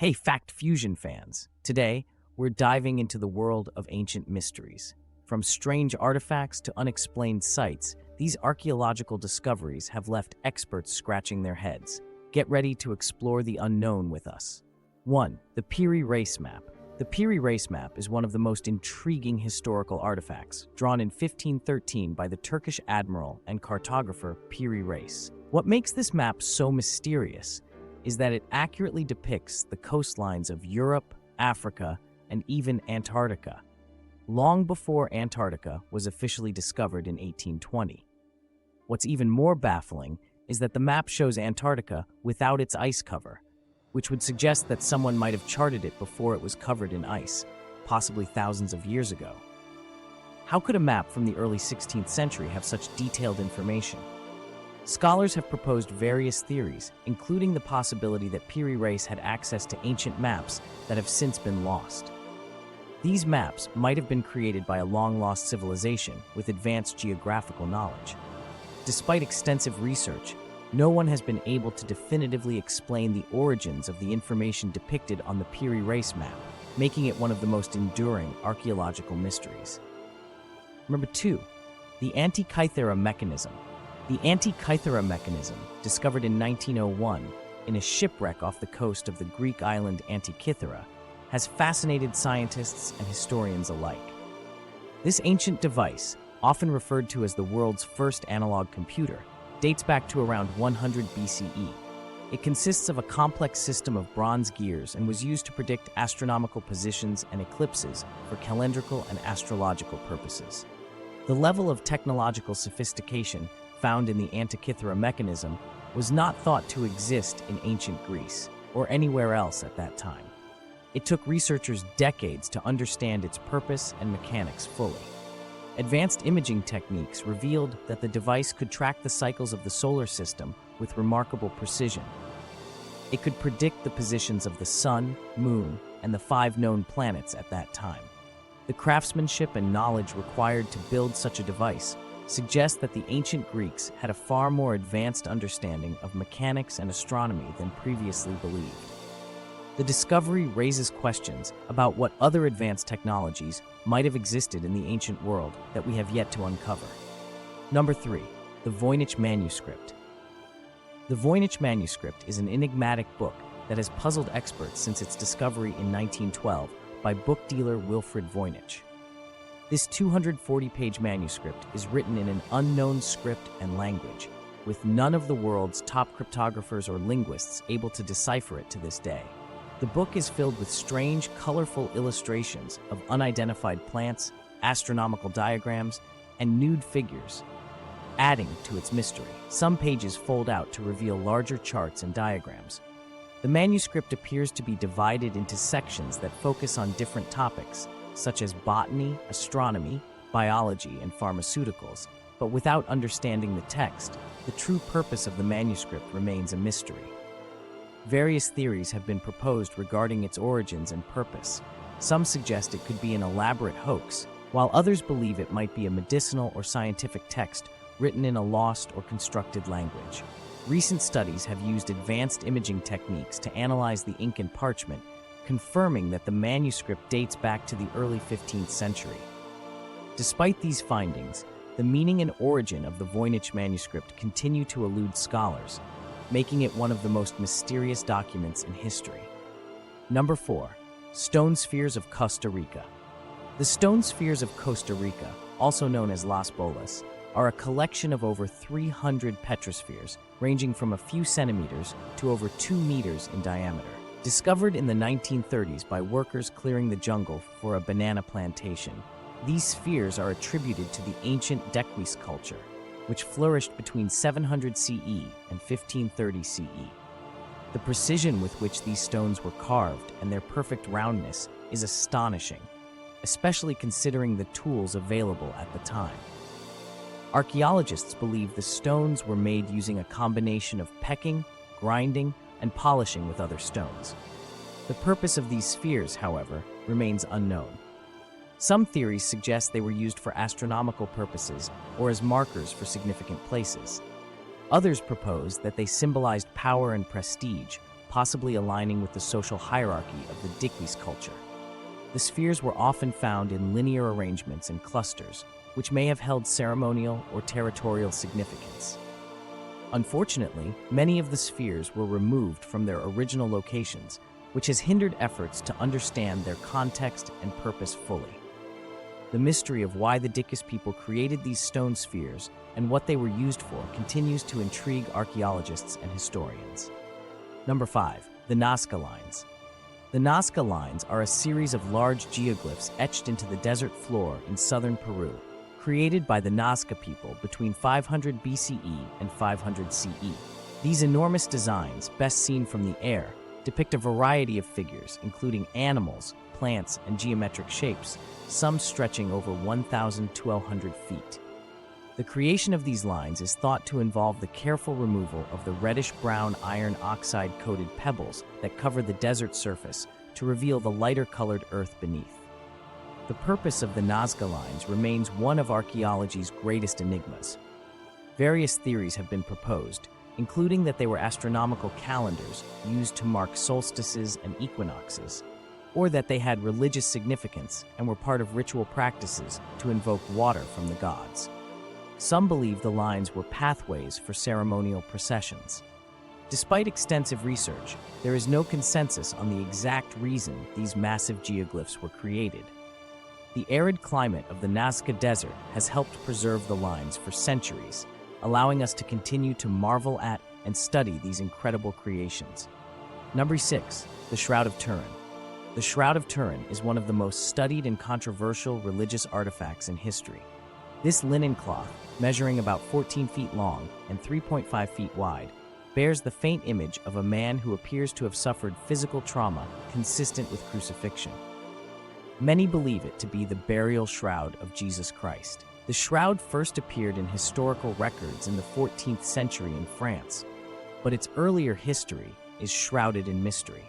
Hey, Fact Fusion fans! Today, we're diving into the world of ancient mysteries. From strange artifacts to unexplained sites, these archaeological discoveries have left experts scratching their heads. Get ready to explore the unknown with us. 1. The Piri Race Map. The Piri Race Map is one of the most intriguing historical artifacts, drawn in 1513 by the Turkish admiral and cartographer Piri Reis. What makes this map so mysterious is that it accurately depicts the coastlines of Europe, Africa, and even Antarctica, long before Antarctica was officially discovered in 1820. What's even more baffling is that the map shows Antarctica without its ice cover, which would suggest that someone might have charted it before it was covered in ice, possibly thousands of years ago. How could a map from the early 16th century have such detailed information? Scholars have proposed various theories, including the possibility that Piri Reis had access to ancient maps that have since been lost. These maps might have been created by a long-lost civilization with advanced geographical knowledge. Despite extensive research, no one has been able to definitively explain the origins of the information depicted on the Piri Reis map, making it one of the most enduring archaeological mysteries. Number 2. The Antikythera mechanism. The Antikythera mechanism, discovered in 1901 in a shipwreck off the coast of the Greek island Antikythera, has fascinated scientists and historians alike. This ancient device, often referred to as the world's first analog computer, dates back to around 100 BCE. It consists of a complex system of bronze gears and was used to predict astronomical positions and eclipses for calendrical and astrological purposes. The level of technological sophistication found in the Antikythera mechanism was not thought to exist in ancient Greece or anywhere else at that time. It took researchers decades to understand its purpose and mechanics fully. Advanced imaging techniques revealed that the device could track the cycles of the solar system with remarkable precision. It could predict the positions of the sun, moon, and the 5 known planets at that time. The craftsmanship and knowledge required to build such a device suggest that the ancient Greeks had a far more advanced understanding of mechanics and astronomy than previously believed. The discovery raises questions about what other advanced technologies might have existed in the ancient world that we have yet to uncover. Number 3. The Voynich Manuscript. The Voynich Manuscript is an enigmatic book that has puzzled experts since its discovery in 1912 by book dealer Wilfrid Voynich. This 240-page manuscript is written in an unknown script and language, with none of the world's top cryptographers or linguists able to decipher it to this day. The book is filled with strange, colorful illustrations of unidentified plants, astronomical diagrams, and nude figures, adding to its mystery. Some pages fold out to reveal larger charts and diagrams. The manuscript appears to be divided into sections that focus on different topics, such as botany, astronomy, biology, and pharmaceuticals, but without understanding the text, the true purpose of the manuscript remains a mystery. Various theories have been proposed regarding its origins and purpose. Some suggest it could be an elaborate hoax, while others believe it might be a medicinal or scientific text written in a lost or constructed language. Recent studies have used advanced imaging techniques to analyze the ink and parchment, confirming that the manuscript dates back to the early 15th century. Despite these findings, the meaning and origin of the Voynich manuscript continue to elude scholars, making it one of the most mysterious documents in history. Number 4. Stone Spheres of Costa Rica. The stone spheres of Costa Rica, also known as Las Bolas, are a collection of over 300 petrospheres, ranging from a few centimeters to over 2 meters in diameter. Discovered in the 1930s by workers clearing the jungle for a banana plantation, these spheres are attributed to the ancient Dequis culture, which flourished between 700 CE and 1530 CE. The precision with which these stones were carved and their perfect roundness is astonishing, especially considering the tools available at the time. Archaeologists believe the stones were made using a combination of pecking, grinding, and polishing with other stones. The purpose of these spheres, however, remains unknown. Some theories suggest they were used for astronomical purposes or as markers for significant places. Others propose that they symbolized power and prestige, possibly aligning with the social hierarchy of the Dickwes culture. The spheres were often found in linear arrangements and clusters, which may have held ceremonial or territorial significance. Unfortunately, many of the spheres were removed from their original locations, which has hindered efforts to understand their context and purpose fully. The mystery of why the Dickwes people created these stone spheres and what they were used for continues to intrigue archaeologists and historians. Number 5. The Nazca Lines. The Nazca Lines are a series of large geoglyphs etched into the desert floor in southern Peru, created by the Nazca people between 500 BCE and 500 CE. These enormous designs, best seen from the air, depict a variety of figures, including animals, plants, and geometric shapes, some stretching over 1,200 feet. The creation of these lines is thought to involve the careful removal of the reddish-brown iron oxide-coated pebbles that cover the desert surface to reveal the lighter-colored earth beneath. The purpose of the Nazca Lines remains one of archaeology's greatest enigmas. Various theories have been proposed, including that they were astronomical calendars used to mark solstices and equinoxes, or that they had religious significance and were part of ritual practices to invoke water from the gods. Some believe the lines were pathways for ceremonial processions. Despite extensive research, there is no consensus on the exact reason these massive geoglyphs were created. The arid climate of the Nazca Desert has helped preserve the lines for centuries, allowing us to continue to marvel at and study these incredible creations. Number 6. The Shroud of Turin. The Shroud of Turin is one of the most studied and controversial religious artifacts in history. This linen cloth, measuring about 14 feet long and 3.5 feet wide, bears the faint image of a man who appears to have suffered physical trauma consistent with crucifixion. Many believe it to be the burial shroud of Jesus Christ. The shroud first appeared in historical records in the 14th century in France, but its earlier history is shrouded in mystery.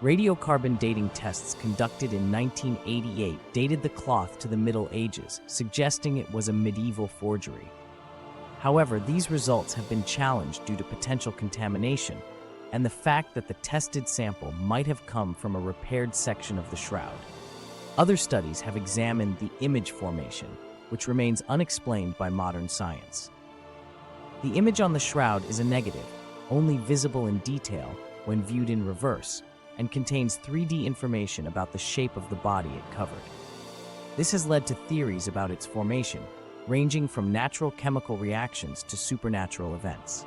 Radiocarbon dating tests conducted in 1988 dated the cloth to the Middle Ages, suggesting it was a medieval forgery. However, these results have been challenged due to potential contamination and the fact that the tested sample might have come from a repaired section of the shroud. Other studies have examined the image formation, which remains unexplained by modern science. The image on the shroud is a negative, only visible in detail when viewed in reverse, and contains 3D information about the shape of the body it covered. This has led to theories about its formation, ranging from natural chemical reactions to supernatural events.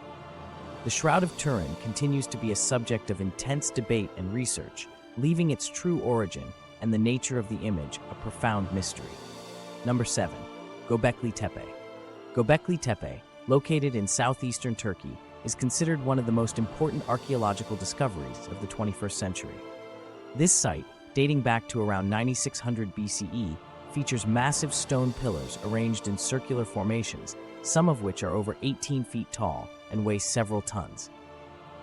The Shroud of Turin continues to be a subject of intense debate and research, leaving its true origin and the nature of the image a profound mystery. Number 7. Göbekli Tepe. Göbekli Tepe, located in southeastern Turkey, is considered one of the most important archaeological discoveries of the 21st century. This site, dating back to around 9600 BCE, features massive stone pillars arranged in circular formations, some of which are over 18 feet tall and weigh several tons.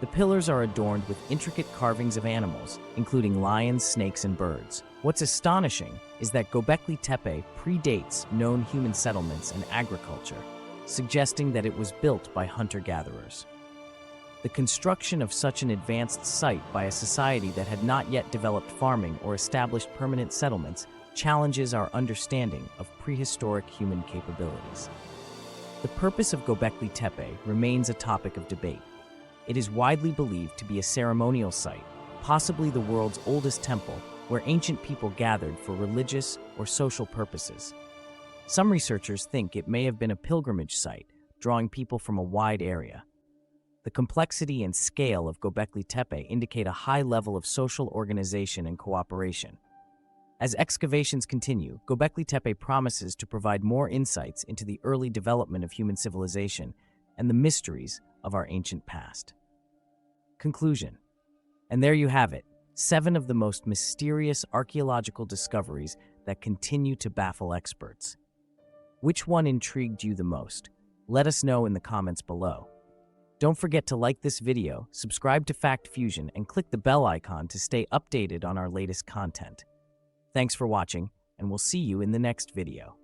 The pillars are adorned with intricate carvings of animals, including lions, snakes, and birds. What's astonishing is that Göbekli Tepe predates known human settlements and agriculture, suggesting that it was built by hunter-gatherers. The construction of such an advanced site by a society that had not yet developed farming or established permanent settlements challenges our understanding of prehistoric human capabilities. The purpose of Göbekli Tepe remains a topic of debate. It is widely believed to be a ceremonial site, possibly the world's oldest temple, where ancient people gathered for religious or social purposes. Some researchers think it may have been a pilgrimage site, drawing people from a wide area. The complexity and scale of Göbekli Tepe indicate a high level of social organization and cooperation. As excavations continue, Göbekli Tepe promises to provide more insights into the early development of human civilization and the mysteries of our ancient past. Conclusion. And there you have it, 7 of the most mysterious archaeological discoveries that continue to baffle experts. Which one intrigued you the most? Let us know in the comments below. Don't forget to like this video, subscribe to Fact Fusion, and click the bell icon to stay updated on our latest content. Thanks for watching, and we'll see you in the next video.